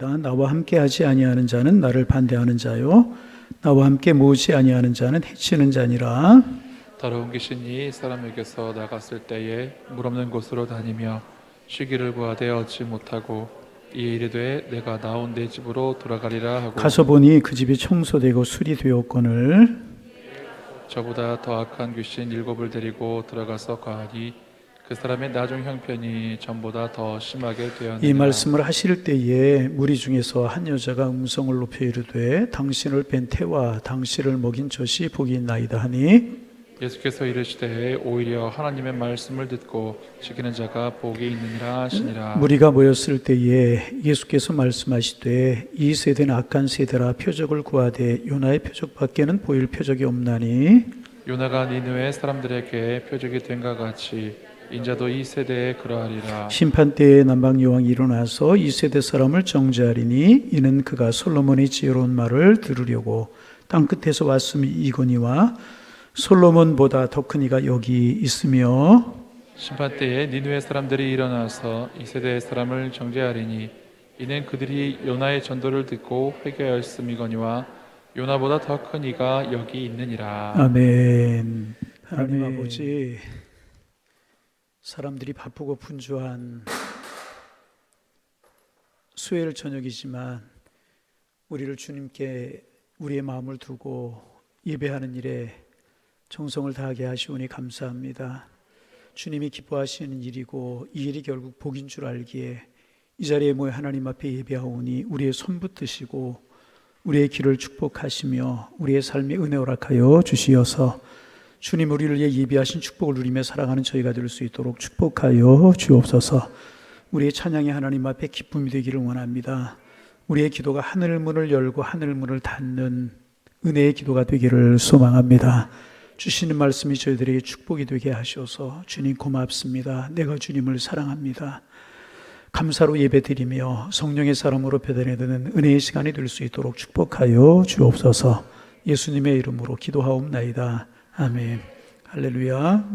말씀입니다. 나와 함께 하지 아니하는 자는 나를 반대하는 자요, 나와 함께 모으지 아니하는 자는 해치는 자니라. 더러운 귀신이 사람에게서 나갔을 때에 물 없는 곳으로 다니며 쉬기를 구하되 얻지 못하고 이에 이르되 내가 나온 내 집으로 돌아가리라 하고 가서 보니 그 집이 청소되고 수리되었거늘 저보다 더 악한 귀신 7을 데리고 들어가서 거하니 그 사람의 나중 형편이 전보다 더 심하게 되었느니라. 이 말씀을 하실 때에 무리 중에서 한 여자가 음성을 높여 이르되 당신을 뵌 태와 당신을 먹인 젖이 복이 있나이다 하니 예수께서 이르시되 오히려 하나님의 말씀을 듣고 지키는 자가 복이 있느니라 하시니라. 무리가 모였을 때에 예수께서 말씀하시되 이 세대는 악한 세대라 표적을 구하되 요나의 표적밖에는 보일 표적이 없나니 요나가 니느웨 사람들에게 표적이 된과 같이 인자도 이 세대에 그러하리라. 심판 때에 남방 여왕이 일어나서 이 세대 사람을 정죄하리니 이는 그가 솔로몬의 지혜로운 말을 들으려고 땅 끝에서 왔음이 이거니와 솔로몬보다 더 큰 이가 여기 있으며 심판 때에 니느웨 사람들이 일어나서 이 세대의 사람을 정죄하리니 이는 그들이 요나의 전도를 듣고 회개하였음이거니와 요나보다 더 큰 이가 여기 있느니라. 아멘. 하나님 아버지, 사람들이 바쁘고 분주한 수요일 저녁이지만 우리를 주님께 우리의 마음을 두고 예배하는 일에 정성을 다하게 하시오니 감사합니다. 주님이 기뻐하시는 일이고 이 일이 결국 복인 줄 알기에 이 자리에 모여 하나님 앞에 예배하오니 우리의 손 붙드시고 우리의 길을 축복하시며 우리의 삶에 은혜 허락하여 주시어서 주님 우리를 위해 예비하신 축복을 누리며 살아가는 저희가 될 수 있도록 축복하여 주옵소서. 우리의 찬양이 하나님 앞에 기쁨이 되기를 원합니다. 우리의 기도가 하늘문을 열고 하늘문을 닫는 은혜의 기도가 되기를 소망합니다. 주시는 말씀이 저희들에게 축복이 되게 하셔서 주님 고맙습니다. 내가 주님을 사랑합니다. 감사로 예배드리며 성령의 사람으로 배달해드는 은혜의 시간이 될 수 있도록 축복하여 주옵소서. 예수님의 이름으로 기도하옵나이다. 아멘. 할렐루야.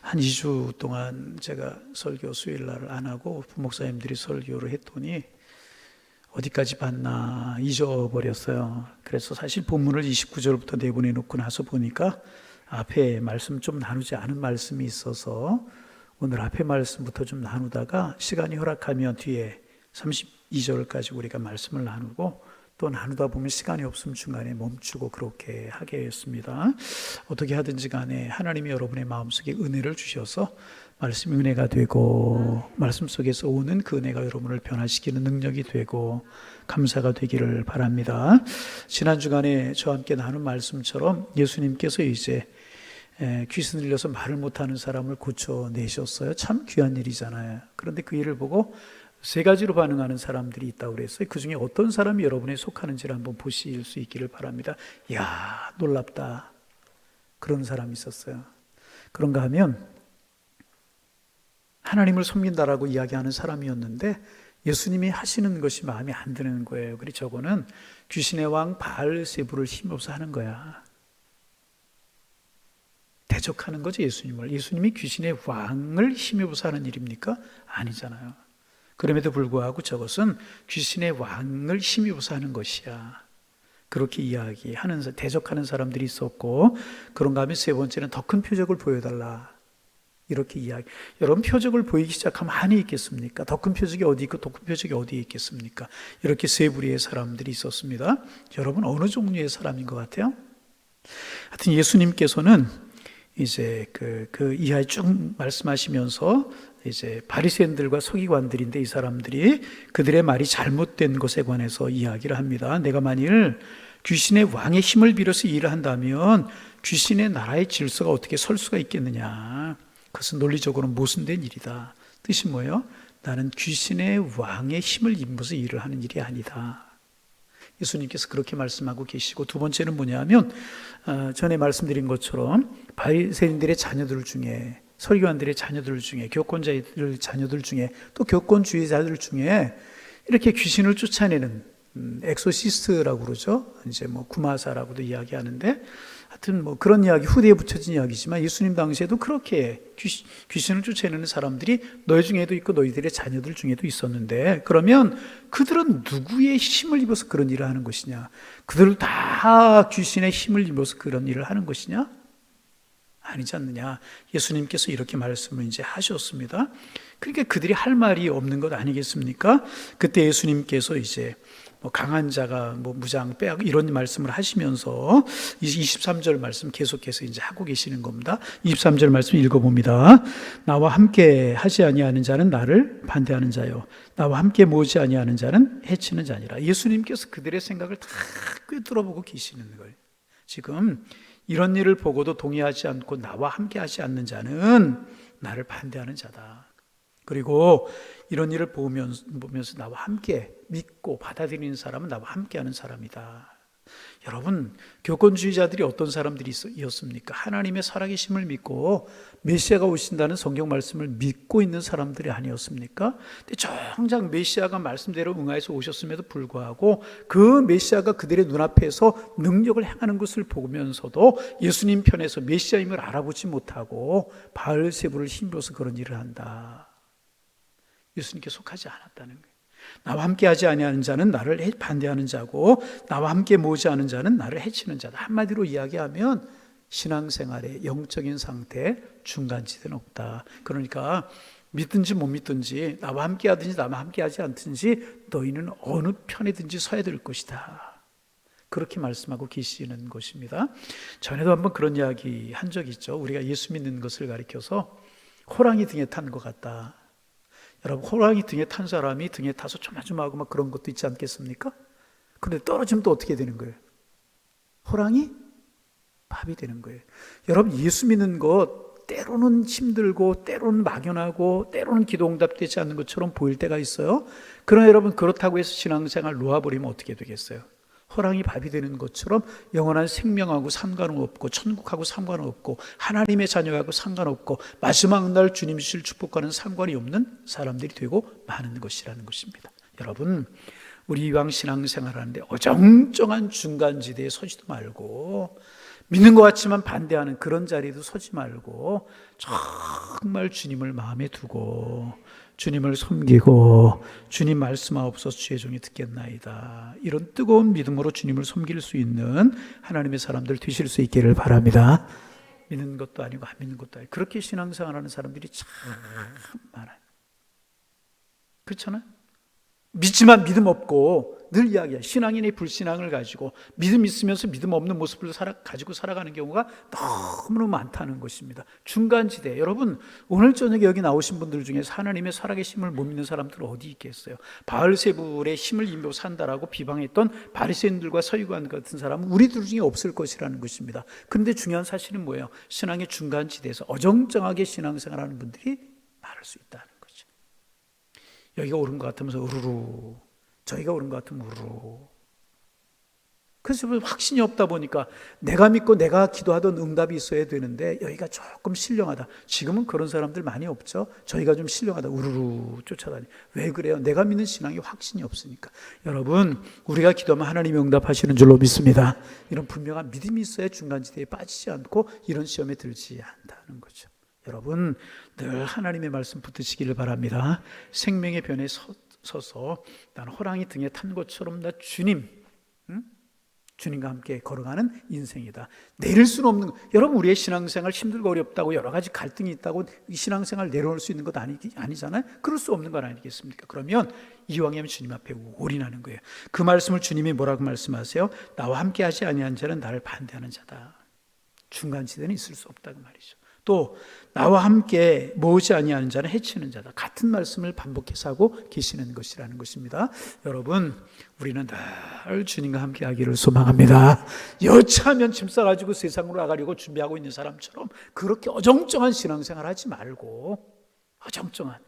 한 2주 동안 제가 설교 수요일날을 안 하고 부목사님들이 설교를 했더니 어디까지 봤나 잊어버렸어요. 그래서 사실 본문을 29절부터 내보내 놓고 나서 보니까 앞에 말씀 좀 나누지 않은 말씀이 있어서 오늘 앞에 말씀부터 좀 나누다가 시간이 허락하면 뒤에 32절까지 우리가 말씀을 나누고 또 나누다 보면 시간이 없으면 중간에 멈추고 그렇게 하게 했습니다. 어떻게 하든지 간에 하나님이 여러분의 마음속에 은혜를 주셔서 말씀이 은혜가 되고 말씀 속에서 오는 그 은혜가 여러분을 변화시키는 능력이 되고 감사가 되기를 바랍니다. 지난 주간에 저와 함께 나눈 말씀처럼 예수님께서 이제 귀신 들려서 말을 못하는 사람을 고쳐내셨어요. 참 귀한 일이잖아요. 그런데 그 일을 보고 3가지로 반응하는 사람들이 있다고 그랬어요. 그 중에 어떤 사람이 여러분에 속하는지를 한번 보실 수 있기를 바랍니다. 이야, 놀랍다. 그런 사람이 있었어요. 그런가 하면 하나님을 섬긴다라고 이야기하는 사람이었는데 예수님이 하시는 것이 마음에 안 드는 거예요. 그리고 저거는 귀신의 왕 바알세불을 힘입어서 하는 거야. 대적하는 거죠, 예수님을. 예수님이 귀신의 왕을 힘입어서 하는 일입니까? 아니잖아요. 그럼에도 불구하고 저것은 귀신의 왕을 힘입어서 하는 것이야. 그렇게 이야기하는, 대적하는 사람들이 있었고, 그런가 하면 3번째는 더 큰 표적을 보여달라. 이렇게 이야기. 여러분, 표적을 보이기 시작하면 한이 있겠습니까? 더 큰 표적이 어디 있고 더 큰 표적이 어디에 있겠습니까? 이렇게 3부리의 사람들이 있었습니다. 여러분, 어느 종류의 사람인 것 같아요? 하여튼 예수님께서는 이제 그 이하에 쭉 말씀하시면서 이제 바리새인들과 서기관들인데 이 사람들이 그들의 말이 잘못된 것에 관해서 이야기를 합니다. 내가 만일 귀신의 왕의 힘을 빌어서 일을 한다면 귀신의 나라의 질서가 어떻게 설 수가 있겠느냐. 그것은 논리적으로 모순된 일이다. 뜻이 뭐예요? 나는 귀신의 왕의 힘을 입어서 일을 하는 일이 아니다. 예수님께서 그렇게 말씀하고 계시고, 2번째는 뭐냐면 전에 말씀드린 것처럼 바리새인들의 자녀들 중에, 서기관들의 자녀들 중에, 교권자들 자녀들 중에, 또 교권주의자들 중에 이렇게 귀신을 쫓아내는 엑소시스트라고 그러죠. 이제 뭐 구마사라고도 이야기하는데 하여튼 뭐 그런 이야기, 후대에 붙여진 이야기지만 예수님 당시에도 그렇게 귀신을 쫓아내는 사람들이 너희 중에도 있고 너희들의 자녀들 중에도 있었는데, 그러면 그들은 누구의 힘을 입어서 그런 일을 하는 것이냐? 그들은 다 귀신의 힘을 입어서 그런 일을 하는 것이냐? 아니지 않느냐? 예수님께서 이렇게 말씀을 이제 하셨습니다. 그러니까 그들이 할 말이 없는 것 아니겠습니까? 그때 예수님께서 이제 뭐 강한 자가 뭐 무장 빼앗고 이런 말씀을 하시면서 23절 말씀 계속해서 이제 하고 계시는 겁니다. 23절 말씀 읽어봅니다. 나와 함께 하지 아니하는 자는 나를 반대하는 자요, 나와 함께 모으지 아니하는 자는 해치는 자니라. 예수님께서 그들의 생각을 다 꿰뚫어보고 계시는 거예요. 지금 이런 일을 보고도 동의하지 않고 나와 함께 하지 않는 자는 나를 반대하는 자다. 그리고 이런 일을 보면서 나와 함께 믿고 받아들이는 사람은 나와 함께하는 사람이다. 여러분, 교권주의자들이 어떤 사람들이었습니까? 하나님의 살아계심을 믿고 메시아가 오신다는 성경 말씀을 믿고 있는 사람들이 아니었습니까? 근데 정작 메시아가 말씀대로 응하여서 오셨음에도 불구하고 그 메시아가 그들의 눈앞에서 능력을 행하는 것을 보면서도 예수님 편에서 메시아임을 알아보지 못하고 바알세불을 힘입어서 그런 일을 한다. 예수님께 속하지 않았다는 거예요. 나와 함께 하지 아니하는 자는 나를 반대하는 자고 나와 함께 모으지 않은 자는 나를 해치는 자다. 한마디로 이야기하면 신앙생활의 영적인 상태 중간지대는 없다. 그러니까 믿든지 못 믿든지, 나와 함께 하든지 나와 함께 하지 않든지 너희는 어느 편이든지 서야 될 것이다. 그렇게 말씀하고 계시는 것입니다. 전에도 한번 그런 이야기 한 적이 있죠. 우리가 예수 믿는 것을 가리켜서 호랑이 등에 탄 것 같다. 여러분, 호랑이 등에 탄 사람이 등에 타서 조마조마하고 막 그런 것도 있지 않겠습니까? 그런데 떨어지면 또 어떻게 되는 거예요? 호랑이 밥이 되는 거예요. 여러분, 예수 믿는 것 때로는 힘들고 때로는 막연하고 때로는 기도 응답되지 않는 것처럼 보일 때가 있어요. 그러나 여러분, 그렇다고 해서 신앙생활 놓아버리면 어떻게 되겠어요? 호랑이 밥이 되는 것처럼 영원한 생명하고 상관없고 천국하고 상관없고 하나님의 자녀하고 상관없고 마지막 날 주님 주실 축복과는 상관이 없는 사람들이 되고 마는 것이라는 것입니다. 여러분, 우리 이왕 신앙생활하는데 어정쩡한 중간지대에 서지도 말고, 믿는 것 같지만 반대하는 그런 자리에도 서지 말고 정말 주님을 마음에 두고 주님을 섬기고 주님 말씀하옵소서 주의 종이 듣겠나이다, 이런 뜨거운 믿음으로 주님을 섬길 수 있는 하나님의 사람들 되실 수 있기를 바랍니다. 믿는 것도 아니고 안 믿는 것도 아니고 그렇게 신앙생활하는 사람들이 참 많아요. 그렇잖아요? 믿지만 믿음 없고, 늘 이야기해요. 신앙인의 불신앙을 가지고 믿음 있으면서 믿음 없는 모습을 가지고 살아가는 경우가 너무너무 많다는 것입니다. 중간지대. 여러분, 오늘 저녁에 여기 나오신 분들 중에서 하나님의 살아계심을 못 믿는 사람들 어디 있겠어요? 바알세불의 힘을 입고 산다라고 비방했던 바리새인들과 서기관 같은 사람은 우리들 중에 없을 것이라는 것입니다. 그런데 중요한 사실은 뭐예요? 신앙의 중간지대에서 어정쩡하게 신앙생활하는 분들이 많을 수 있다는 거죠. 여기가 옳은 것 같으면서 우르르, 저희가 옳은 것 같으면 우르르. 그래서 확신이 없다 보니까 내가 믿고 내가 기도하던 응답이 있어야 되는데 여기가 조금 신령하다. 지금은 그런 사람들 많이 없죠. 저희가 좀 신령하다. 우르르 쫓아다니. 왜 그래요? 내가 믿는 신앙이 확신이 없으니까. 여러분, 우리가 기도하면 하나님이 응답하시는 줄로 믿습니다. 이런 분명한 믿음이 있어야 중간지대에 빠지지 않고 이런 시험에 들지 않다는 거죠. 여러분, 늘 하나님의 말씀 붙드시기를 바랍니다. 생명의 변에 서서 난 호랑이 등에 탄 것처럼 나 주님과 함께 걸어가는 인생이다. 내릴 수는 없는, 여러분, 우리의 신앙생활 힘들고 어렵다고 여러 가지 갈등이 있다고 이 신앙생활 내려올 수 있는 것 아니잖아요. 그럴 수 없는 건 아니겠습니까? 그러면 이왕이면 주님 앞에 올인하는 거예요. 그 말씀을 주님이 뭐라고 말씀하세요? 나와 함께 하지 아니한 자는 나를 반대하는 자다. 중간지대는 있을 수 없다고 말이죠. 또 나와 함께 모으지 아니하는 자는 해치는 자다. 같은 말씀을 반복해서 하고 계시는 것이라는 것입니다. 여러분, 우리는 늘 주님과 함께 하기를 소망합니다. 여차하면 짐 싸가지고 세상으로 나가려고 준비하고 있는 사람처럼 그렇게 어정쩡한 신앙생활 하지 말고, 어정쩡한,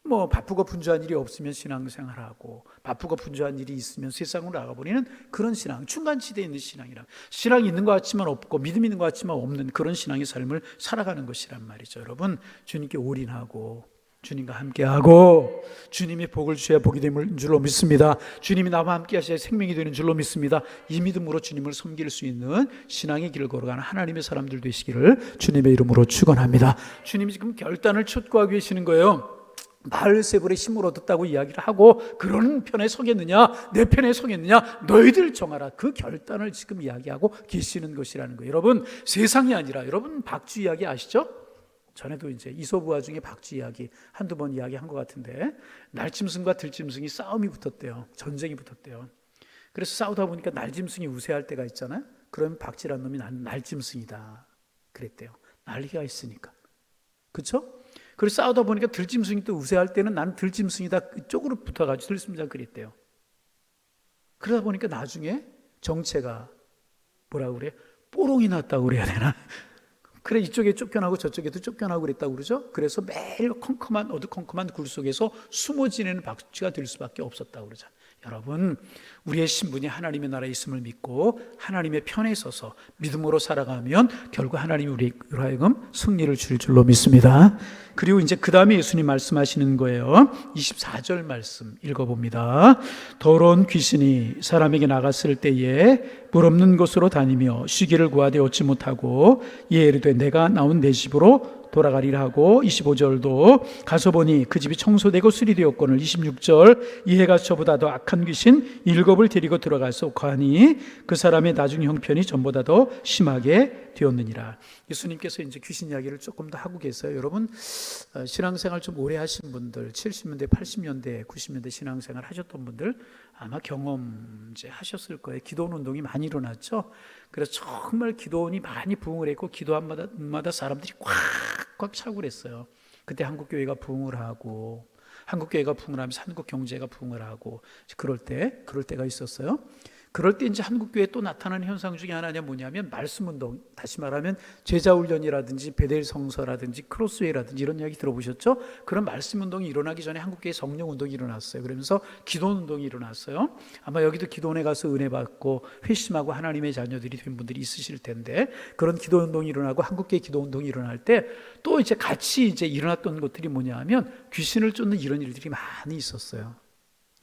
뭐 바쁘고 분주한 일이 없으면 신앙생활하고 바쁘고 분주한 일이 있으면 세상으로 나가버리는 그런 신앙, 중간지대에 있는 신앙이라, 신앙이 있는 것 같지만 없고 믿음이 있는 것 같지만 없는 그런 신앙의 삶을 살아가는 것이란 말이죠. 여러분, 주님께 올인하고 주님과 함께하고 주님이 복을 주셔야 복이 되는 줄로 믿습니다. 주님이 나와 함께 하셔야 생명이 되는 줄로 믿습니다. 이 믿음으로 주님을 섬길 수 있는 신앙의 길을 걸어가는 하나님의 사람들 되시기를 주님의 이름으로 축원합니다. 주님이 지금 결단을 촉구하고 계시는 거예요. 바알세불의 힘을 얻었다고 이야기를 하고 그런 편에 서겠느냐, 내 편에 서겠느냐, 너희들 정하라. 그 결단을 지금 이야기하고 계시는 것이라는 거예요. 여러분, 세상이 아니라, 여러분 박쥐 이야기 아시죠? 전에도 이제 이솝우화 중에 박쥐 이야기 한두 번 이야기한 것 같은데, 날짐승과 들짐승이 싸움이 붙었대요. 전쟁이 붙었대요. 그래서 싸우다 보니까 날짐승이 우세할 때가 있잖아요. 그러면 박쥐란 놈이 나는 날짐승이다 그랬대요. 난리가 있으니까. 그렇죠? 그래서 싸우다 보니까 들짐승이 또 우세할 때는 나는 들짐승이다 그쪽으로 붙어가지고 들짐승이다 그랬대요. 그러다 보니까 나중에 정체가 뭐라고 그래? 뽀롱이 났다고 그래야 되나? 그래, 이쪽에 쫓겨나고 저쪽에도 쫓겨나고 그랬다고 그러죠. 그래서 매일 어두컴컴한 굴 속에서 숨어 지내는 박쥐가 될 수밖에 없었다고 그러죠. 여러분, 우리의 신분이 하나님의 나라에 있음을 믿고 하나님의 편에 서서 믿음으로 살아가면 결국 하나님이 우리로 하여금 승리를 줄 줄로 믿습니다. 그리고 이제 그 다음에 예수님 말씀하시는 거예요. 24절 말씀 읽어봅니다. 더러운 귀신이 사람에게 나갔을 때에 물 없는 곳으로 다니며 쉬기를 구하되 얻지 못하고 이에 이르되 내가 나온 내 집으로 돌아가리라 하고, 25절도 가서 보니 그 집이 청소되고 수리되었거늘, 26절 이해가 저보다 더 악한 귀신 7을 데리고 들어가서 거하니 그 사람의 나중 형편이 전보다 더 심하게 되었느니라. 예수님께서 이제 귀신 이야기를 조금 더 하고 계세요. 여러분, 신앙생활 좀 오래 하신 분들, 70년대, 80년대, 90년대 신앙생활 하셨던 분들 아마 경험 이제 하셨을 거예요. 기도원 운동이 많이 일어났죠. 그래서 정말 기도원이 많이 부흥을 했고 기도원마다 사람들이 꽉꽉 차고 그랬어요. 그때 한국교회가 부흥을 하고, 한국교회가 부흥을 하면서 한국 경제가 부흥을 하고, 그럴 때가 있었어요. 그럴 때 이제 한국교회에 또 나타나는 현상 중에 하나냐 뭐냐면 말씀운동, 다시 말하면 제자훈련이라든지 베델 성서라든지 크로스웨이라든지 이런 이야기 들어보셨죠? 그런 말씀운동이 일어나기 전에 한국교회 성령운동이 일어났어요. 그러면서 기도운동이 일어났어요. 아마 여기도 기도원에 가서 은혜 받고 회심하고 하나님의 자녀들이 된 분들이 있으실 텐데, 그런 기도운동이 일어나고 한국교회 기도운동이 일어날 때 또 이제 같이 이제 일어났던 것들이 뭐냐 하면 귀신을 쫓는 이런 일들이 많이 있었어요.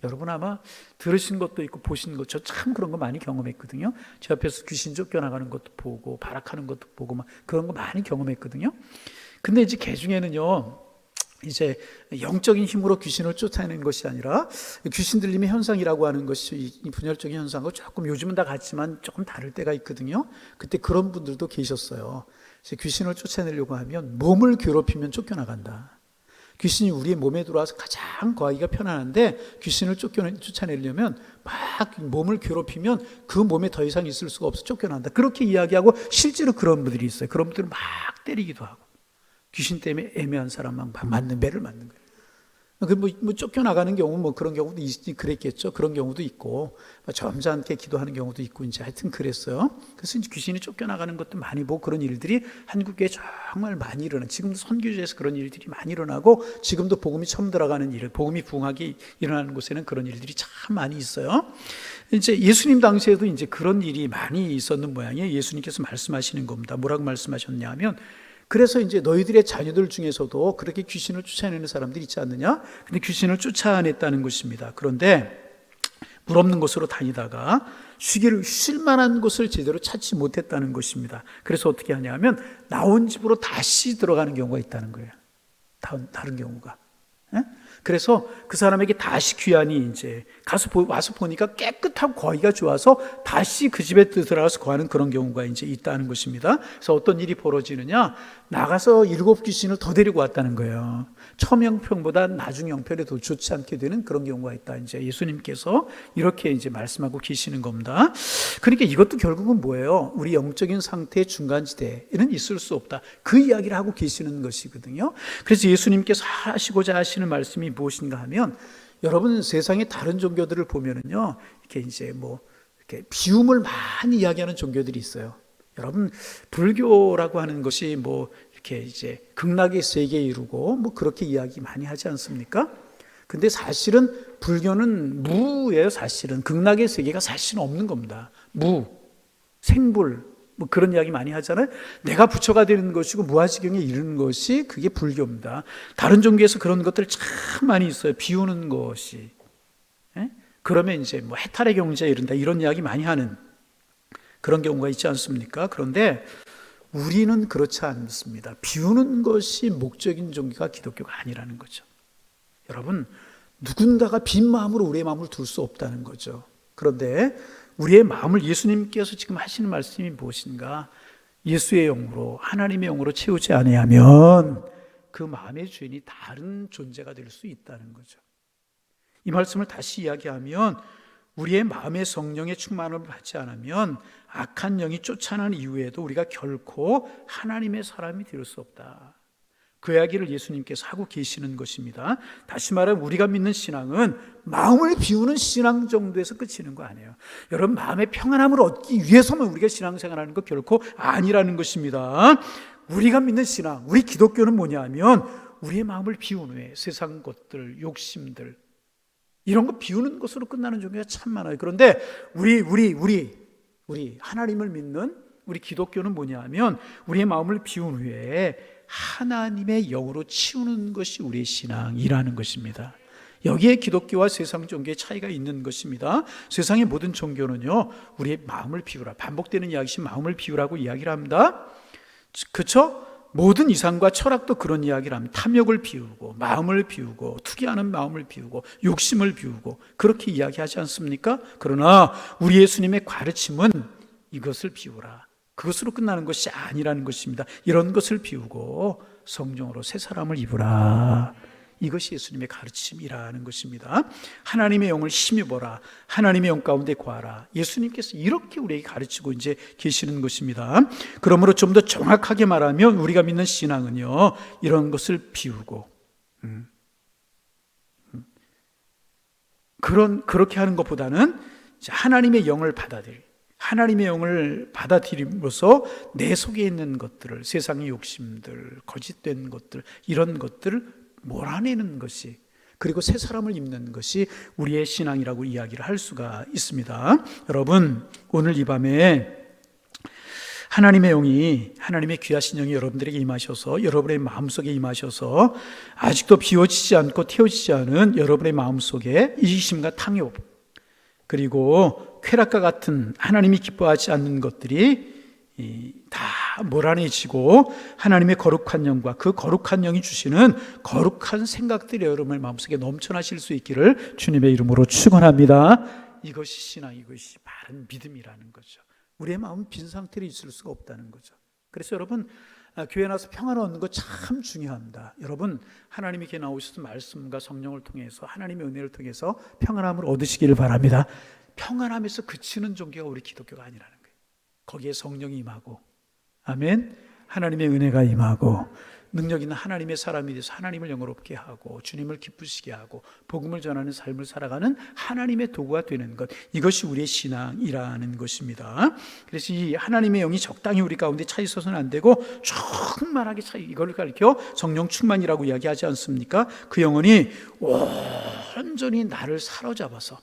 여러분 아마 들으신 것도 있고 보신 것, 저 참 그런 거 많이 경험했거든요. 제 앞에서 귀신 쫓겨나가는 것도 보고 발악하는 것도 보고 막 그런 거 많이 경험했거든요. 근데 이제 개 중에는요, 이제 영적인 힘으로 귀신을 쫓아내는 것이 아니라 귀신 들림의 현상이라고 하는 것이, 이 분열적인 현상과 조금 요즘은 다 같지만 조금 다를 때가 있거든요. 그때 그런 분들도 계셨어요. 귀신을 쫓아내려고 하면 몸을 괴롭히면 쫓겨나간다. 귀신이 우리의 몸에 들어와서 가장 거하기가 편안한데 귀신을 쫓아내려면 막 몸을 괴롭히면 그 몸에 더 이상 있을 수가 없어 쫓겨난다. 그렇게 이야기하고 실제로 그런 분들이 있어요. 그런 분들은 막 때리기도 하고 귀신 때문에 애매한 사람만 매를 맞는 거예요. 뭐 쫓겨나가는 경우 그런 경우도 그랬겠죠. 그런 경우도 있고 점잖게 기도하는 경우도 있고 이제 하여튼 그랬어요. 그래서 이제 귀신이 쫓겨나가는 것도 많이 보고 그런 일들이 한국에 정말 많이 일어나. 지금도 선교지에서 그런 일들이 많이 일어나고 지금도 복음이 처음 들어가는 일, 복음이 부흥하게 일어나는 곳에는 그런 일들이 참 많이 있어요. 이제 예수님 당시에도 이제 그런 일이 많이 있었는 모양이에요. 예수님께서 말씀하시는 겁니다. 뭐라고 말씀하셨냐면, 그래서 이제 너희들의 자녀들 중에서도 그렇게 귀신을 쫓아내는 사람들이 있지 않느냐? 근데 귀신을 쫓아냈다는 것입니다. 그런데 물 없는 곳으로 다니다가 쉴 만한 곳을 제대로 찾지 못했다는 것입니다. 그래서 어떻게 하냐면 나온 집으로 다시 들어가는 경우가 있다는 거예요. 다른 경우가. 그래서 그 사람에게 다시 귀환이 이제 와서 보니까 깨끗하고 거기가 좋아서 다시 그 집에 들어가서 거하는 그런 경우가 이제 있다는 것입니다. 그래서 어떤 일이 벌어지느냐, 나가서 7 귀신을 더 데리고 왔다는 거예요. 처음 형편보다 나중 형편에 더 좋지 않게 되는 그런 경우가 있다. 이제 예수님께서 이렇게 이제 말씀하고 계시는 겁니다. 그러니까 이것도 결국은 뭐예요? 우리 영적인 상태의 중간지대에는 있을 수 없다. 그 이야기를 하고 계시는 것이거든요. 그래서 예수님께서 하시고자 하시는 말씀이 무엇인가 하면, 여러분 세상의 다른 종교들을 보면은요, 이렇게 이제 이렇게 비움을 많이 이야기하는 종교들이 있어요. 여러분 불교라고 하는 것이 이렇게 이제 극락의 세계 이루고 그렇게 이야기 많이 하지 않습니까? 근데 사실은 불교는 무예요. 사실은 극락의 세계가 사실은 없는 겁니다. 생불, 뭐 그런 이야기 많이 하잖아요. 내가 부처가 되는 것이고 무아지경에 이르는 것이 그게 불교입니다. 다른 종교에서 그런 것들 참 많이 있어요. 비우는 것이. 예? 그러면 이제 뭐 해탈의 경지에 이른다 이런 이야기 많이 하는 그런 경우가 있지 않습니까? 그런데 우리는 그렇지 않습니다. 비우는 것이 목적인 종교가 기독교가 아니라는 거죠. 여러분, 누군가가 빈 마음으로 우리의 마음을 둘 수 없다는 거죠. 그런데 우리의 마음을 예수님께서 지금 하시는 말씀이 무엇인가? 예수의 영으로, 하나님의 영으로 채우지 아니하면 그 마음의 주인이 다른 존재가 될 수 있다는 거죠. 이 말씀을 다시 이야기하면 우리의 마음의 성령의 충만을 받지 않으면 악한 영이 쫓아난 이후에도 우리가 결코 하나님의 사람이 될 수 없다. 그 이야기를 예수님께서 하고 계시는 것입니다. 다시 말하면 우리가 믿는 신앙은 마음을 비우는 신앙 정도에서 그치는 거 아니에요. 여러분, 마음의 평안함을 얻기 위해서만 우리가 신앙생활하는 거 결코 아니라는 것입니다. 우리가 믿는 신앙, 우리 기독교는 뭐냐면 우리의 마음을 비운 후에 세상 것들, 욕심들 이런 거 비우는 것으로 끝나는 종교가 참 많아요. 그런데 우리 하나님을 믿는 우리 기독교는 뭐냐면 우리의 마음을 비운 후에 하나님의 영으로 치우는 것이 우리의 신앙이라는 것입니다. 여기에 기독교와 세상 종교의 차이가 있는 것입니다. 세상의 모든 종교는요, 우리의 마음을 비우라, 반복되는 이야기시 마음을 비우라고 이야기를 합니다. 그렇죠? 모든 이상과 철학도 그런 이야기를 합니다. 탐욕을 비우고 마음을 비우고 투기하는 마음을 비우고 욕심을 비우고 그렇게 이야기하지 않습니까? 그러나 우리 예수님의 가르침은 이것을 비우라, 그것으로 끝나는 것이 아니라는 것입니다. 이런 것을 비우고 성령으로 새 사람을 입으라, 이것이 예수님의 가르침이라는 것입니다. 하나님의 영을 힘입어라, 하나님의 영 가운데 거하라, 예수님께서 이렇게 우리에게 가르치고 이제 계시는 것입니다. 그러므로 좀 더 정확하게 말하면 우리가 믿는 신앙은요, 이런 것을 비우고 그렇게 하는 것보다는 하나님의 영을 하나님의 영을 받아들임으로써 내 속에 있는 것들을, 세상의 욕심들, 거짓된 것들, 이런 것들을 몰아내는 것이, 그리고 새 사람을 입는 것이 우리의 신앙이라고 이야기를 할 수가 있습니다. 여러분, 오늘 이 밤에 하나님의 영이, 하나님의 귀하신 영이 여러분들에게 임하셔서, 여러분의 마음속에 임하셔서 아직도 비워지지 않고 태워지지 않은 여러분의 마음속에 이기심과 탕욕, 그리고 쾌락과 같은 하나님이 기뻐하지 않는 것들이 다 몰아내지고 하나님의 거룩한 영과 그 거룩한 영이 주시는 거룩한 생각들이 여러분의 마음속에 넘쳐나실 수 있기를 주님의 이름으로 축원합니다. 이것이 신앙, 이것이 바른 믿음이라는 거죠. 우리의 마음은 빈 상태로 있을 수가 없다는 거죠. 그래서 여러분, 교회 나서 평안을 얻는 거 참 중요합니다. 여러분, 하나님이 이렇게 나오셔서 말씀과 성령을 통해서, 하나님의 은혜를 통해서 평안함을 얻으시기를 바랍니다. 평안함에서 그치는 종교가 우리 기독교가 아니라는 거예요. 거기에 성령이 임하고, 아멘, 하나님의 은혜가 임하고, 능력 있는 하나님의 사람이 돼서 하나님을 영화롭게 하고 주님을 기쁘시게 하고 복음을 전하는 삶을 살아가는 하나님의 도구가 되는 것, 이것이 우리의 신앙이라는 것입니다. 그래서 이 하나님의 영이 적당히 우리 가운데 차 있어서는 안 되고 충만하게 차, 이걸 가르쳐 성령 충만이라고 이야기하지 않습니까? 그 영혼이 온전히 나를 사로잡아서,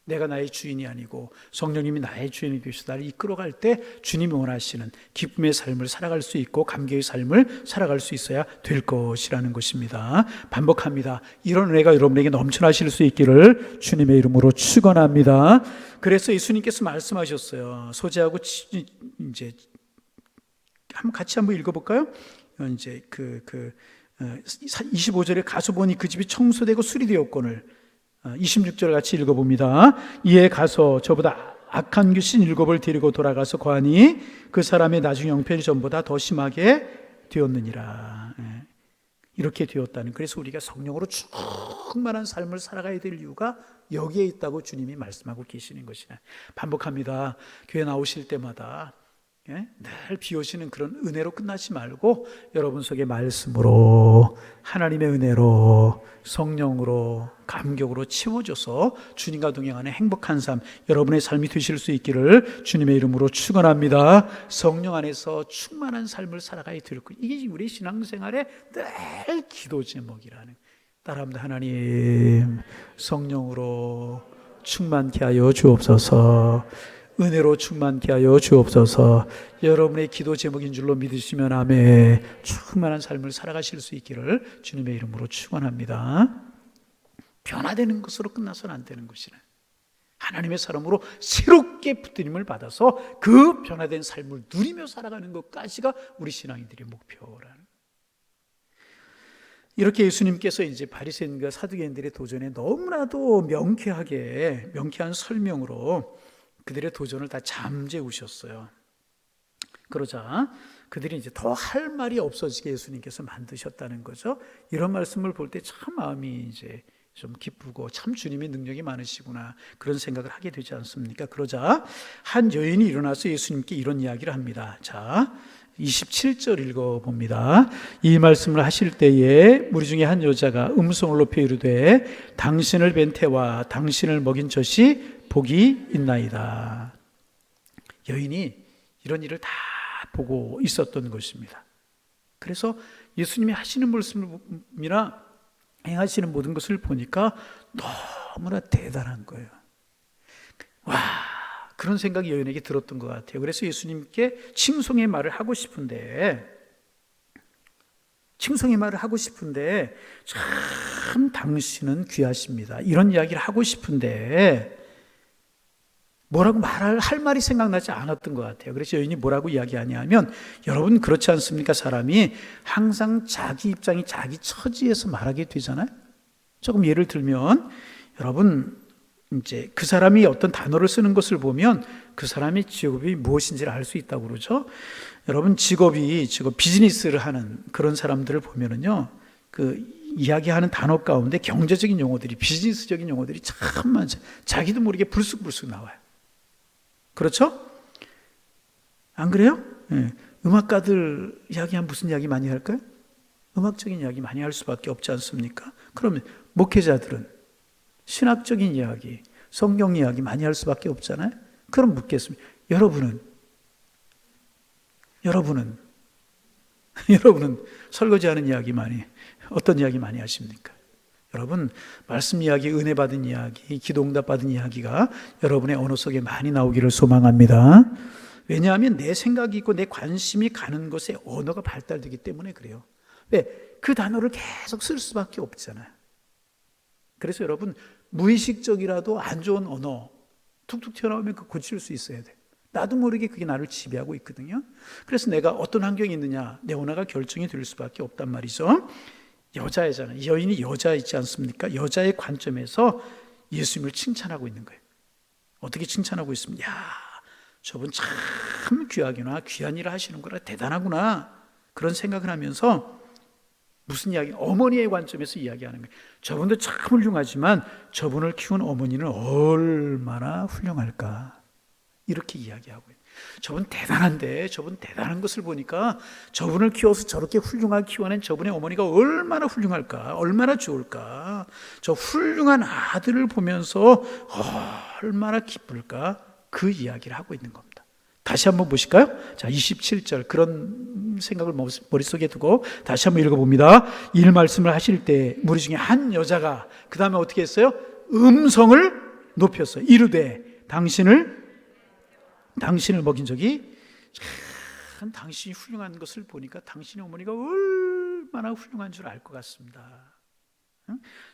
내가 나의 주인이 아니고 성령님이 나의 주인이 되셔서 나를 이끌어갈 때 주님이 원하시는 기쁨의 삶을 살아갈 수 있고 감격의 삶을 살아갈 수 있어야 될 것이라는 것입니다. 반복합니다. 이런 은혜가 여러분에게 넘쳐나실 수 있기를 주님의 이름으로 축원합니다. 그래서 예수님께서 말씀하셨어요. 소재하고 이제 같이 한번 읽어볼까요? 이제 25절에 가서 보니 그 집이 청소되고 수리되었거늘, 26절 같이 읽어봅니다. 이에 가서 저보다 악한 귀신 7을 데리고 돌아가서 거하니 그 사람의 나중 형편이 전보다 더 심하게 되었느니라. 이렇게 되었다는, 그래서 우리가 성령으로 충만한 삶을 살아가야 될 이유가 여기에 있다고 주님이 말씀하고 계시는 것이다. 반복합니다. 교회 나오실 때마다 늘 비오시는 그런 은혜로 끝나지 말고 여러분 속에 말씀으로, 하나님의 은혜로, 성령으로, 감격으로 채워져서 주님과 동행하는 행복한 삶, 여러분의 삶이 되실 수 있기를 주님의 이름으로 축원합니다. 성령 안에서 충만한 삶을 살아가야 될 것, 이게 우리 신앙생활의 늘 기도 제목이라는. 따라합니다. 하나님, 성령으로 충만케 하여 주옵소서. 은혜로 충만케 하여 주옵소서. 여러분의 기도 제목인 줄로 믿으시면 아멘. 충만한 삶을 살아가실 수 있기를 주님의 이름으로 축원합니다. 변화되는 것으로 끝나서는 안 되는 것이네. 하나님의 사람으로 새롭게 붙들림을 받아서 그 변화된 삶을 누리며 살아가는 것까지가 우리 신앙인들의 목표라는. 이렇게 예수님께서 이제 바리새인과 사두개인들의 도전에 너무나도 명쾌한 설명으로 그들의 도전을 다 잠재우셨어요. 그러자 그들이 이제 더 할 말이 없어지게 예수님께서 만드셨다는 거죠. 이런 말씀을 볼 때 참 마음이 이제 좀 기쁘고 참 주님의 능력이 많으시구나 그런 생각을 하게 되지 않습니까? 그러자 한 여인이 일어나서 예수님께 이런 이야기를 합니다. 자, 27절 읽어봅니다. 이 말씀을 하실 때에 무리 중에 한 여자가 음성을 높여 이르되 당신을 뵌 태와 당신을 먹인 젖이 복이 있나이다. 여인이 이런 일을 다 보고 있었던 것입니다. 그래서 예수님이 하시는 말씀이나 행하시는 모든 것을 보니까 너무나 대단한 거예요. 와, 그런 생각이 여인에게 들었던 것 같아요. 그래서 예수님께 칭송의 말을 하고 싶은데 참 당신은 귀하십니다. 이런 이야기를 하고 싶은데 뭐라고 할 말이 생각나지 않았던 것 같아요. 그래서 여인이 뭐라고 이야기하냐면, 여러분 그렇지 않습니까? 사람이 항상 자기 입장이 자기 처지에서 말하게 되잖아요. 조금 예를 들면 여러분 이제 그 사람이 어떤 단어를 쓰는 것을 보면 그 사람의 직업이 무엇인지를 알 수 있다고 그러죠. 여러분 직업 비즈니스를 하는 그런 사람들을 보면은요, 그 이야기하는 단어 가운데 경제적인 용어들이, 비즈니스적인 용어들이 참 많죠. 자기도 모르게 불쑥불쑥 나와요. 그렇죠? 안 그래요? 네. 음악가들 이야기하면 무슨 이야기 많이 할까요? 음악적인 이야기 많이 할 수밖에 없지 않습니까? 그러면 목회자들은 신학적인 이야기, 성경 이야기 많이 할 수밖에 없잖아요. 그럼 묻겠습니다. 여러분은 설거지하는 이야기 어떤 이야기 많이 하십니까? 여러분, 말씀 이야기, 은혜 받은 이야기, 기도 응답 받은 이야기가 여러분의 언어 속에 많이 나오기를 소망합니다. 왜냐하면 내 생각이 있고 내 관심이 가는 것에 언어가 발달되기 때문에 그래요. 왜? 그 단어를 계속 쓸 수밖에 없잖아요. 그래서 여러분, 무의식적이라도 안 좋은 언어 툭툭 튀어나오면 그 고칠 수 있어야 돼요. 나도 모르게 그게 나를 지배하고 있거든요. 그래서 내가 어떤 환경이 있느냐, 내 언어가 결정이 될 수밖에 없단 말이죠. 여자애잖아요. 여인이 여자 있지 않습니까? 여자의 관점에서 예수님을 칭찬하고 있는 거예요. 어떻게 칭찬하고 있습니까? 야, 저분 참 귀하구나, 귀한 일을 하시는구나, 대단하구나, 그런 생각을 하면서 무슨 이야기? 어머니의 관점에서 이야기하는 거예요. 저분도 참 훌륭하지만 저분을 키운 어머니는 얼마나 훌륭할까, 이렇게 이야기하고 있어요. 저분 대단한데, 저분 대단한 것을 보니까 저분을 키워서 저렇게 훌륭하게 키워낸 저분의 어머니가 얼마나 훌륭할까, 얼마나 좋을까, 저 훌륭한 아들을 보면서 얼마나 기쁠까, 그 이야기를 하고 있는 겁니다. 다시 한번 보실까요? 자, 27절 그런 생각을 머릿속에 두고 다시 한번 읽어봅니다. 이 말씀을 하실 때 무리 중에 한 여자가 그 다음에 어떻게 했어요? 음성을 높였어요. 이르되 당신을 먹인 적이, 참 당신이 훌륭한 것을 보니까 당신의 어머니가 얼마나 훌륭한 줄 알 것 같습니다.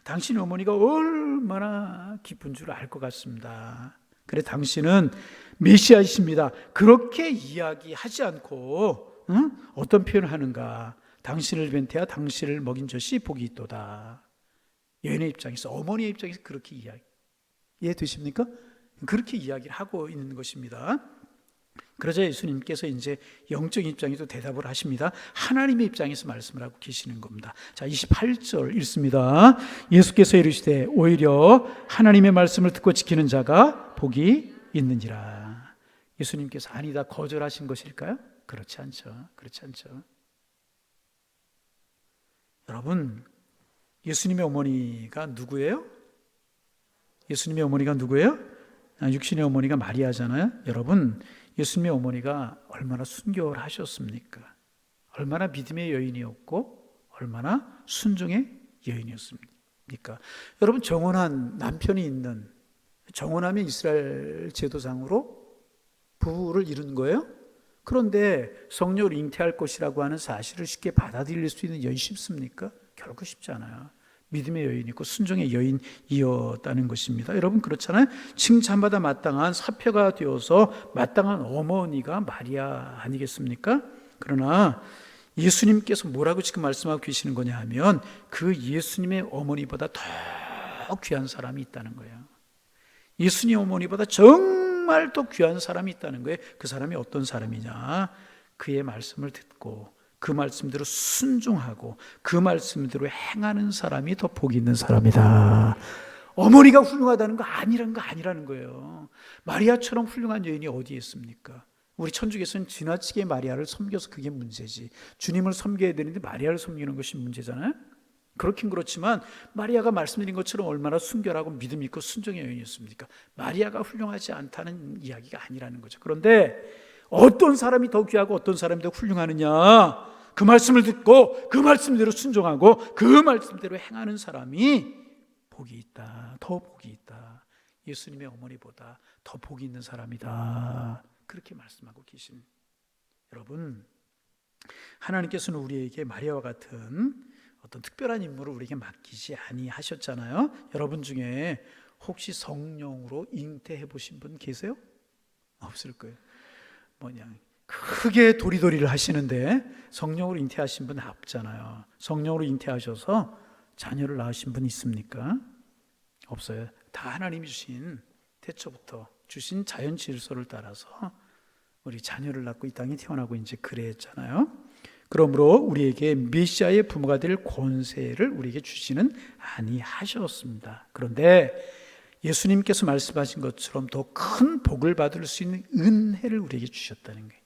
당신의 어머니가 얼마나 기쁜 줄 알 것 같습니다. 그래, 당신은 메시아이십니다. 그렇게 이야기하지 않고 어떤 표현을 하는가? 당신을 뵌 태와 당신을 먹인 젖이 복이 있도다. 여인의 입장에서, 어머니의 입장에서 그렇게 이해되십니까? 그렇게 이야기를 하고 있는 것입니다. 그러자 예수님께서 이제 영적인 입장에서 대답을 하십니다. 하나님의 입장에서 말씀을 하고 계시는 겁니다. 자, 28절 읽습니다. 예수께서 이르시되 오히려 하나님의 말씀을 듣고 지키는 자가 복이 있느니라. 예수님께서 아니다 거절하신 것일까요? 그렇지 않죠. 여러분, 예수님의 어머니가 누구예요? 육신의 어머니가 마리아잖아요. 여러분, 예수님의 어머니가 얼마나 순결하셨습니까? 얼마나 믿음의 여인이었고 얼마나 순종의 여인이었습니까? 여러분, 정혼한 남편이 있는, 정혼하면 이스라엘 제도상으로 부를 이룬 거예요? 그런데 성령을 잉태할 것이라고 하는 사실을 쉽게 받아들일 수 있는 여인이 쉽습니까? 결코 쉽지 않아요. 믿음의 여인이고 순종의 여인이었다는 것입니다. 여러분 그렇잖아요. 칭찬받아 마땅한 사표가 되어서 마땅한 어머니가 마리아 아니겠습니까? 그러나 예수님께서 뭐라고 지금 말씀하고 계시는 거냐 하면 그 예수님의 어머니보다 더 귀한 사람이 있다는 거예요. 예수님 어머니보다 정말 더 귀한 사람이 있다는 거예요. 그 사람이 어떤 사람이냐? 그의 말씀을 듣고 그 말씀대로 순종하고 그 말씀대로 행하는 사람이 더 복이 있는 사람이다. 어머니가 훌륭하다는 거 아니라는 거예요. 마리아처럼 훌륭한 여인이 어디에 있습니까? 우리 천주교에서는 지나치게 마리아를 섬겨서 그게 문제지. 주님을 섬겨야 되는데 마리아를 섬기는 것이 문제잖아요. 그렇긴 그렇지만 마리아가 말씀드린 것처럼 얼마나 순결하고 믿음 있고 순종의 여인이었습니까? 마리아가 훌륭하지 않다는 이야기가 아니라는 거죠. 그런데 어떤 사람이 더 귀하고 어떤 사람이 더 훌륭하느냐? 그 말씀을 듣고 그 말씀대로 순종하고 그 말씀대로 행하는 사람이 복이 있다. 더 복이 있다. 예수님의 어머니보다 더 복이 있는 사람이다. 그렇게 말씀하고 계신 여러분, 하나님께서는 우리에게 마리아와 같은 어떤 특별한 인물을 우리에게 맡기지 아니하셨잖아요. 여러분 중에 혹시 성령으로 잉태해 보신 분 계세요? 없을 거예요. 크게 도리도리를 하시는데 성령으로 잉태하신 분 없잖아요. 성령으로 잉태하셔서 자녀를 낳으신 분 있습니까? 없어요. 다 하나님이 주신 태초부터 주신 자연 질서를 따라서 우리 자녀를 낳고 이 땅에 태어나고 이제 그랬잖아요. 그러므로 우리에게 메시아의 부모가 될 권세를 우리에게 주시는 아니하셨습니다. 그런데 예수님께서 말씀하신 것처럼 더 큰 복을 받을 수 있는 은혜를 우리에게 주셨다는 거예요.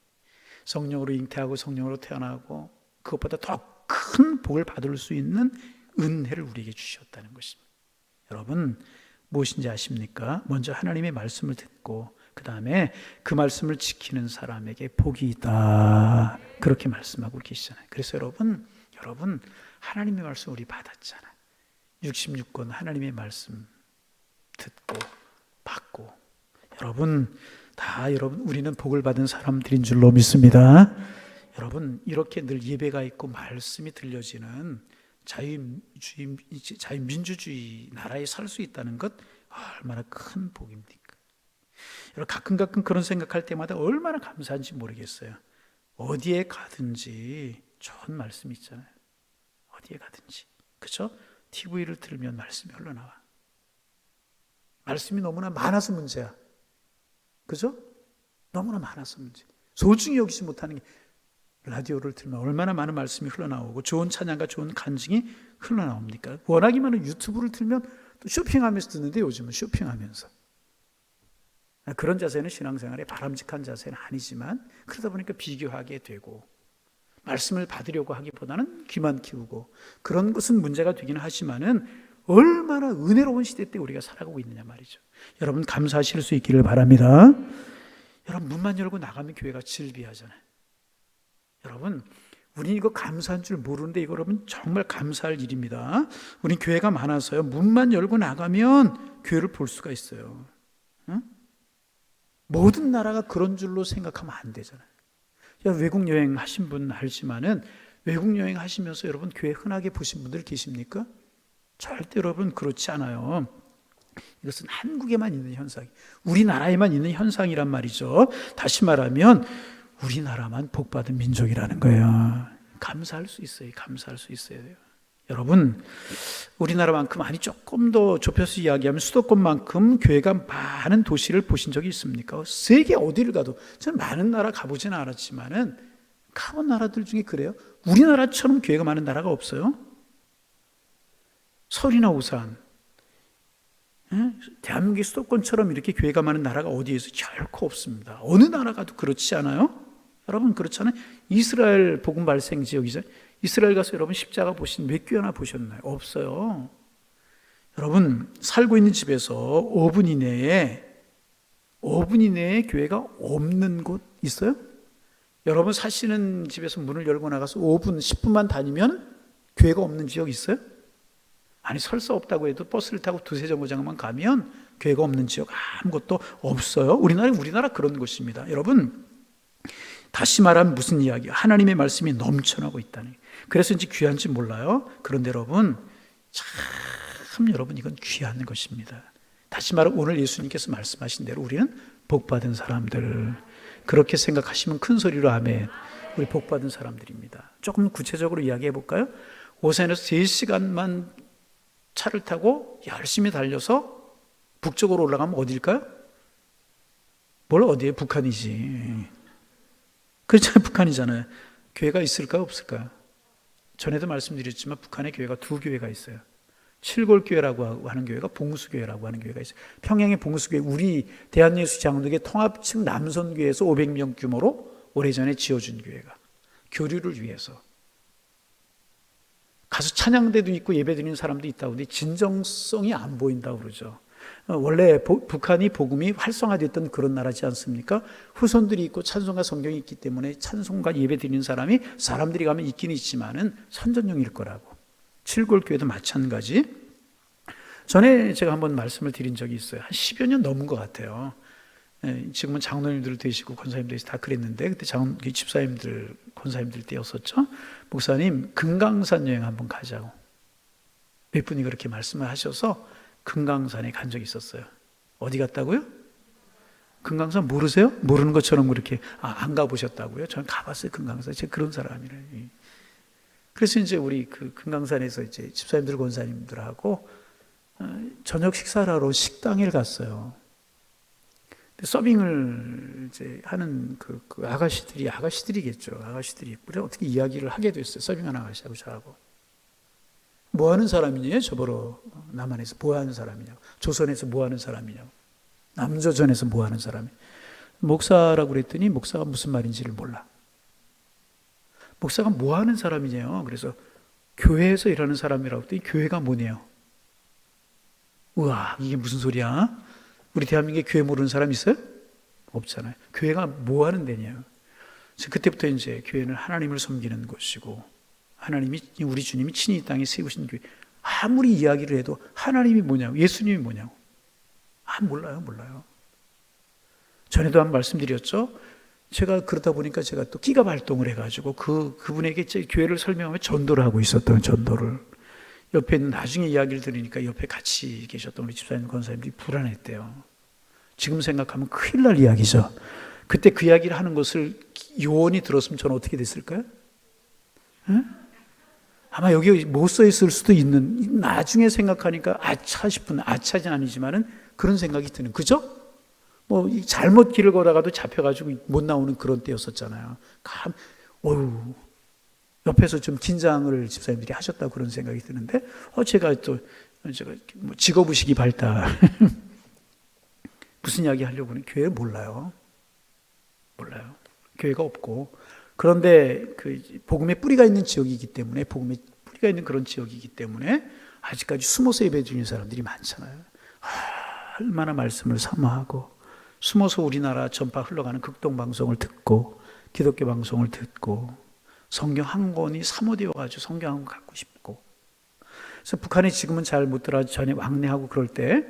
성령으로 잉태하고 성령으로 태어나고 그것보다 더 큰 복을 받을 수 있는 은혜를 우리에게 주셨다는 것입니다. 여러분 무엇인지 아십니까? 먼저 하나님의 말씀을 듣고 그 다음에 그 말씀을 지키는 사람에게 복이 있다. 그렇게 말씀하고 계시잖아요. 그래서 여러분 하나님의 말씀 우리 받았잖아요. 66권 하나님의 말씀 듣고 받고 여러분 우리는 복을 받은 사람들인 줄로 믿습니다. 여러분 이렇게 늘 예배가 있고 말씀이 들려지는 자유민주주의 나라에 살 수 있다는 것 얼마나 큰 복입니까? 여러분 가끔 그런 생각할 때마다 얼마나 감사한지 모르겠어요. 어디에 가든지 좋은 말씀이 있잖아요. 어디에 가든지 그렇죠? TV를 틀면 말씀이 흘러나와. 말씀이 너무나 많아서 문제야. 그죠? 너무나 많아서 문제. 소중히 여기지 못하는 게 라디오를 틀면 얼마나 많은 말씀이 흘러나오고 좋은 찬양과 좋은 간증이 흘러나옵니까? 워낙에 많은 유튜브를 틀면 또 쇼핑하면서 듣는데 요즘은 쇼핑하면서. 그런 자세는 신앙생활에 바람직한 자세는 아니지만 그러다 보니까 비교하게 되고 말씀을 받으려고 하기보다는 귀만 키우고 그런 것은 문제가 되긴 하지만은 얼마나 은혜로운 시대 때 우리가 살아가고 있느냐 말이죠. 여러분 감사하실 수 있기를 바랍니다. 여러분 문만 열고 나가면 교회가 질비하잖아요. 여러분 우린 이거 감사한 줄 모르는데 이거 여러분 정말 감사할 일입니다. 우린 교회가 많아서요. 문만 열고 나가면 교회를 볼 수가 있어요. 응? 모든 나라가 그런 줄로 생각하면 안 되잖아요. 외국 여행 하신 분 알지만은 외국 여행 하시면서 여러분 교회 흔하게 보신 분들 계십니까? 절대 여러분 그렇지 않아요. 이것은 한국에만 있는 현상, 우리나라에만 있는 현상이란 말이죠. 다시 말하면 우리나라만 복받은 민족이라는 거예요. 감사할 수 있어요. 감사할 수 있어야 돼요. 여러분 우리나라만큼 아니 조금 더 좁혀서 이야기하면 수도권만큼 교회가 많은 도시를 보신 적이 있습니까? 세계 어디를 가도 저는 많은 나라 가보지는 않았지만은 가본 나라들 중에 그래요. 우리나라처럼 교회가 많은 나라가 없어요. 서울이나 오산, 대한민국의 수도권처럼 이렇게 교회가 많은 나라가 어디에서 결코 없습니다. 어느 나라가도 그렇지 않아요? 여러분 그렇잖아요. 이스라엘 복음 발생 지역이죠. 이스라엘 가서 여러분 십자가 보신 몇 교회나 보셨나요? 없어요. 여러분 살고 있는 집에서 5분 이내에 교회가 없는 곳 있어요? 여러분 사시는 집에서 문을 열고 나가서 5분, 10분만 다니면 교회가 없는 지역 있어요? 아니 설사 없다고 해도 버스를 타고 두세 정거장만 가면 교회가 없는 지역 아무것도 없어요. 우리나라 그런 곳입니다. 여러분, 다시 말하면 무슨 이야기예요? 하나님의 말씀이 넘쳐나고 있다니. 그래서인지 귀한지 몰라요. 그런데 여러분, 참 여러분, 이건 귀한 것입니다. 다시 말하면 오늘 예수님께서 말씀하신 대로 우리는 복받은 사람들, 그렇게 생각하시면 큰 소리로 아멘. 우리 복받은 사람들입니다. 조금 구체적으로 이야기해 볼까요? 오산에서 3시간만 차를 타고 열심히 달려서 북쪽으로 올라가면 어딜까요? 어디에? 북한이지. 그렇잖아요. 북한이잖아요. 교회가 있을까요? 없을까요? 전에도 말씀드렸지만 북한에 교회가 2교회가 있어요. 칠골교회라고 하는 교회가 봉수교회라고 하는 교회가 있어요. 평양의 봉수교회, 우리 대한예수장로교회 통합측 남선교회에서 500명 규모로 오래전에 지어준 교회가 교류를 위해서 가서 찬양대도 있고 예배드리는 사람도 있다고 하는데 진정성이 안 보인다고 그러죠. 원래 북한이 복음이 활성화됐던 그런 나라지 않습니까? 후손들이 있고 찬송가 성경이 있기 때문에 찬송가 예배드리는 사람들이 가면 있긴 있지만은 선전용일 거라고. 칠골교회도 마찬가지. 전에 제가 한번 말씀을 드린 적이 있어요. 한 10여 년 넘은 것 같아요. 지금은 장로님들 되시고 권사님들 다 그랬는데 그때 집사님들, 권사님들 때였었죠. 목사님, 금강산 여행 한번 가자고 몇 분이 그렇게 말씀을 하셔서 금강산에 간 적이 있었어요. 어디 갔다고요? 금강산 모르세요? 모르는 것처럼 그렇게 안 가보셨다고요? 저는 가봤어요. 금강산. 제가 그런 사람이래요. 그래서 이제 우리 그 금강산에서 이제 집사님들, 권사님들하고 저녁 식사를 하러 식당에 갔어요. 서빙을 이제 하는 그 아가씨들이겠죠. 아가씨들이 우리 어떻게 이야기를 하게 됐어요. 서빙하는 아가씨하고 저하고. 뭐 하는 사람이냐? 저보러 남한에서 뭐 하는 사람이냐고. 조선에서 뭐 하는 사람이냐고. 남조선에서 뭐 하는 사람이. 목사라고 그랬더니 목사가 무슨 말인지를 몰라. 목사가 뭐 하는 사람이냐요. 그래서 교회에서 일하는 사람이라고 했더니 교회가 뭐냐요. 우와, 이게 무슨 소리야? 우리 대한민국에 교회 모르는 사람 있어요? 없잖아요. 교회가 뭐 하는 데냐요. 그래서 그때부터 이제 교회는 하나님을 섬기는 곳이고 하나님이, 우리 주님이 친히 이 땅에 세우신 교회. 아무리 이야기를 해도 하나님이 뭐냐고, 예수님이 뭐냐고. 몰라요. 전에도 한 말씀드렸죠. 제가 그러다 보니까 제가 또 끼가 발동을 해가지고 그분에게 교회를 설명하며 전도를 하고 있었던 전도를. 옆에 나중에 이야기를 들으니까 옆에 같이 계셨던 우리 집사님, 권사님들이 불안했대요. 지금 생각하면 큰일 날 이야기죠. 그때 그 이야기를 하는 것을 요원이 들었으면 저는 어떻게 됐을까요? 응? 아마 여기 못 써 있을 수도 있는, 나중에 생각하니까 아차 싶은, 아차는 아니지만은 그런 생각이 드는, 그죠? 뭐 잘못 길을 걸어가도 잡혀가지고 못 나오는 그런 때였었잖아요. 옆에서 좀 긴장을 집사님들이 하셨다고 그런 생각이 드는데, 제가 뭐 직업의식이 발달. 무슨 이야기 하려고 하는, 교회를 몰라요. 교회가 없고. 그런데 그 복음의 뿌리가 있는 지역이기 때문에, 복음의 뿌리가 있는 그런 지역이기 때문에 아직까지 숨어서 예배 드리는 사람들이 많잖아요. 얼마나 말씀을 사모하고 숨어서 우리나라 전파 흘러가는 극동 방송을 듣고 기독교 방송을 듣고 성경 한 권이 사모되어가지고 성경 한 권 갖고 싶고. 그래서 북한에 지금은 잘 못 들어가서 전에 왕래하고 그럴 때,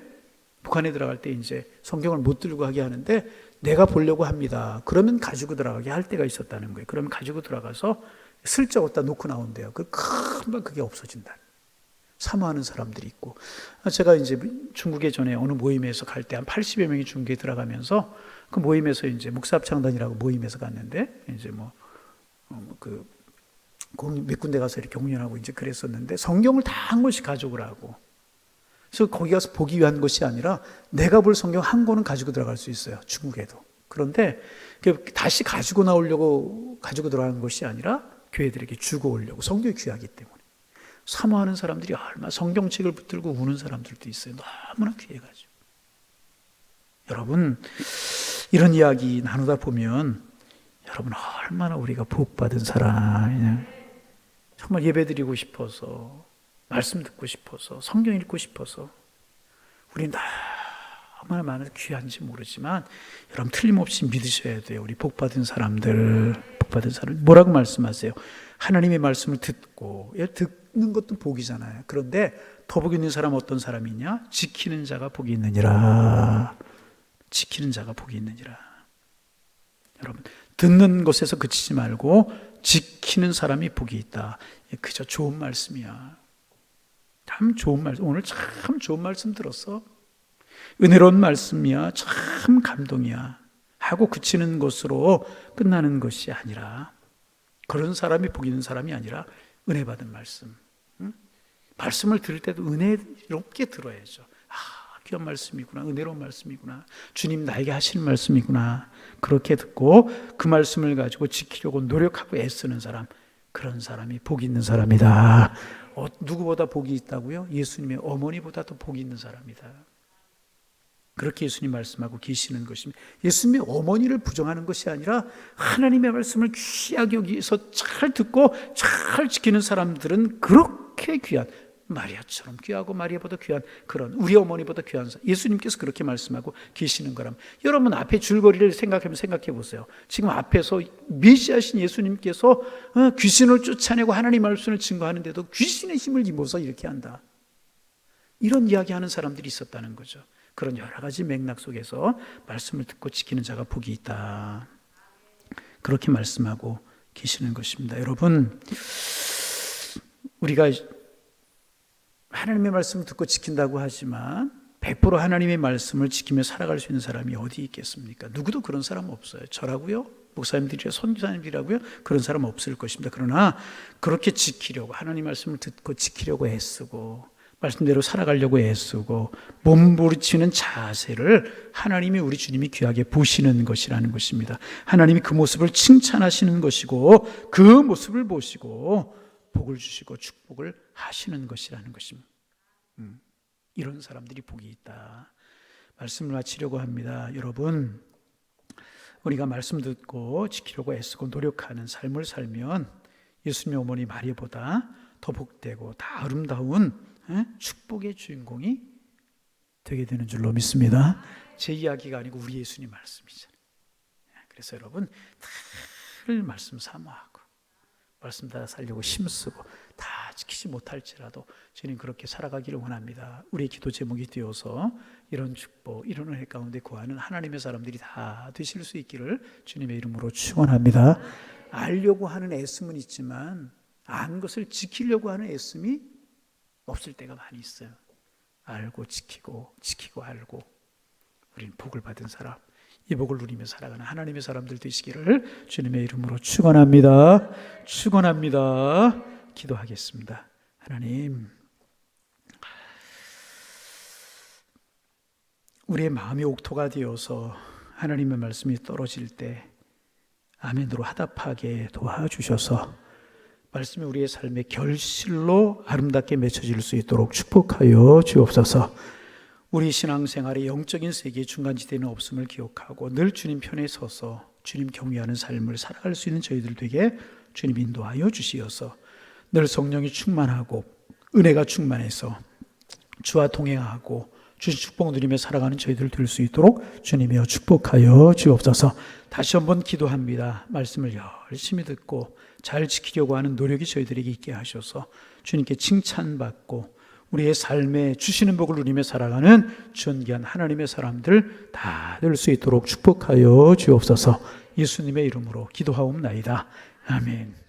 북한에 들어갈 때 이제 성경을 못 들고 하게 하는데 내가 보려고 합니다. 그러면 가지고 들어가게 할 때가 있었다는 거예요. 그러면 가지고 들어가서 슬쩍 어디다 놓고 나온대요. 금방 그게 없어진다. 사모하는 사람들이 있고. 제가 이제 중국에 전에 어느 모임에서 갈 때 한 80여 명이 중국에 들어가면서 그 모임에서 이제 목사합창단이라고 모임에서 갔는데 이제 몇 군데 가서 이렇게 공연하고 이제 그랬었는데 성경을 다 한 권씩 가져오라고. 그래서 거기 가서 보기 위한 것이 아니라 내가 볼 성경 한 권은 가지고 들어갈 수 있어요. 중국에도. 그런데 다시 가지고 나오려고 가지고 들어가는 것이 아니라 교회들에게 주고 오려고. 성경이 귀하기 때문에. 사모하는 사람들이 얼마나, 성경책을 붙들고 우는 사람들도 있어요. 너무나 귀해가지고. 여러분, 이런 이야기 나누다 보면 여러분 얼마나 우리가 복받은 사람이냐. 정말 예배드리고 싶어서, 말씀 듣고 싶어서, 성경 읽고 싶어서. 우리는 얼마나 많은 귀한지 모르지만 여러분 틀림없이 믿으셔야 돼요. 우리 복받은 사람들, 복받은 사람. 뭐라고 말씀하세요? 하나님의 말씀을 듣고, 듣는 것도 복이잖아요. 그런데 더 복이 있는 사람은 어떤 사람이냐? 지키는 자가 복이 있느니라. 지키는 자가 복이 있느니라. 여러분, 듣는 것에서 그치지 말고 지키는 사람이 복이 있다. 그저 좋은 말씀이야. 참 좋은 말씀. 오늘 참 좋은 말씀 들었어. 은혜로운 말씀이야. 참 감동이야. 하고 그치는 것으로 끝나는 것이 아니라, 그런 사람이 복 있는 사람이 아니라 은혜 받은 말씀. 말씀을 들을 때도 은혜롭게 들어야죠. 귀한 말씀이구나. 은혜로운 말씀이구나. 주님 나에게 하시는 말씀이구나. 그렇게 듣고 그 말씀을 가지고 지키려고 노력하고 애쓰는 사람, 그런 사람이 복이 있는 사람이다. 누구보다 복이 있다고요? 예수님의 어머니보다 더 복이 있는 사람이다. 그렇게 예수님 말씀하고 계시는 것입니다. 예수님의 어머니를 부정하는 것이 아니라 하나님의 말씀을 귀하게 여기서 잘 듣고 잘 지키는 사람들은 그렇게 귀한, 마리아처럼 귀하고 마리아보다 귀한, 그런 우리 어머니보다 귀한 사람, 예수님께서 그렇게 말씀하고 계시는 거라면, 여러분 앞에 줄거리를 생각해 보세요. 지금 앞에서 메시아신 예수님께서 귀신을 쫓아내고 하나님 말씀을 증거하는데도 귀신의 힘을 입어서 이렇게 한다, 이런 이야기하는 사람들이 있었다는 거죠. 그런 여러 가지 맥락 속에서 말씀을 듣고 지키는 자가 복이 있다, 그렇게 말씀하고 계시는 것입니다. 여러분, 우리가 하나님의 말씀을 듣고 지킨다고 하지만 100% 하나님의 말씀을 지키며 살아갈 수 있는 사람이 어디 있겠습니까? 누구도 그런 사람 없어요. 저라고요? 목사님들이요? 선교사님들이라고요? 그런 사람 없을 것입니다. 그러나 그렇게 지키려고, 하나님 말씀을 듣고 지키려고 애쓰고 말씀대로 살아가려고 애쓰고 몸부림치는 자세를 하나님이, 우리 주님이 귀하게 보시는 것이라는 것입니다. 하나님이 그 모습을 칭찬하시는 것이고 그 모습을 보시고 복을 주시고 축복을 하시는 것이라는 것입니다. 이런 사람들이 복이 있다. 말씀을 마치려고 합니다. 여러분, 우리가 말씀 듣고 지키려고 애쓰고 노력하는 삶을 살면 예수님의 어머니 마리아보다 더 복되고 더 아름다운 축복의 주인공이 되게 되는 줄로 믿습니다. 제 이야기가 아니고 우리 예수님 말씀이잖아요. 그래서 여러분, 늘 말씀 사모하고 말씀 다 살려고 힘쓰고 다 지키지 못할지라도 주님 그렇게 살아가기를 원합니다. 우리의 기도 제목이 되어서 이런 축복, 이런 은혜 가운데 구하는 하나님의 사람들이 다 되실 수 있기를 주님의 이름으로 축원합니다. 알려고 하는 애씀은 있지만 안 것을 지키려고 하는 애씀이 없을 때가 많이 있어요. 알고 지키고 알고 우리는 복을 받은 사람, 이 복을 누리며 살아가는 하나님의 사람들 되시기를 주님의 이름으로 축원합니다. 축원합니다. 기도하겠습니다. 하나님, 우리의 마음이 옥토가 되어서 하나님의 말씀이 떨어질 때 아멘으로 화답하게 도와주셔서 말씀이 우리의 삶의 결실로 아름답게 맺혀질 수 있도록 축복하여 주옵소서. 우리 신앙생활의 영적인 세계의 중간지대는 없음을 기억하고 늘 주님 편에 서서 주님 경외하는 삶을 살아갈 수 있는 저희들 되게 주님 인도하여 주시어서 늘 성령이 충만하고 은혜가 충만해서 주와 동행하고 주신 축복 누리며 살아가는 저희들 될 수 있도록 주님이여 축복하여 주옵소서. 다시 한번 기도합니다. 말씀을 열심히 듣고 잘 지키려고 하는 노력이 저희들에게 있게 하셔서 주님께 칭찬받고 우리의 삶에 주시는 복을 누리며 살아가는 존귀한 하나님의 사람들 다 될 수 있도록 축복하여 주옵소서. 예수님의 이름으로 기도하옵나이다. 아멘.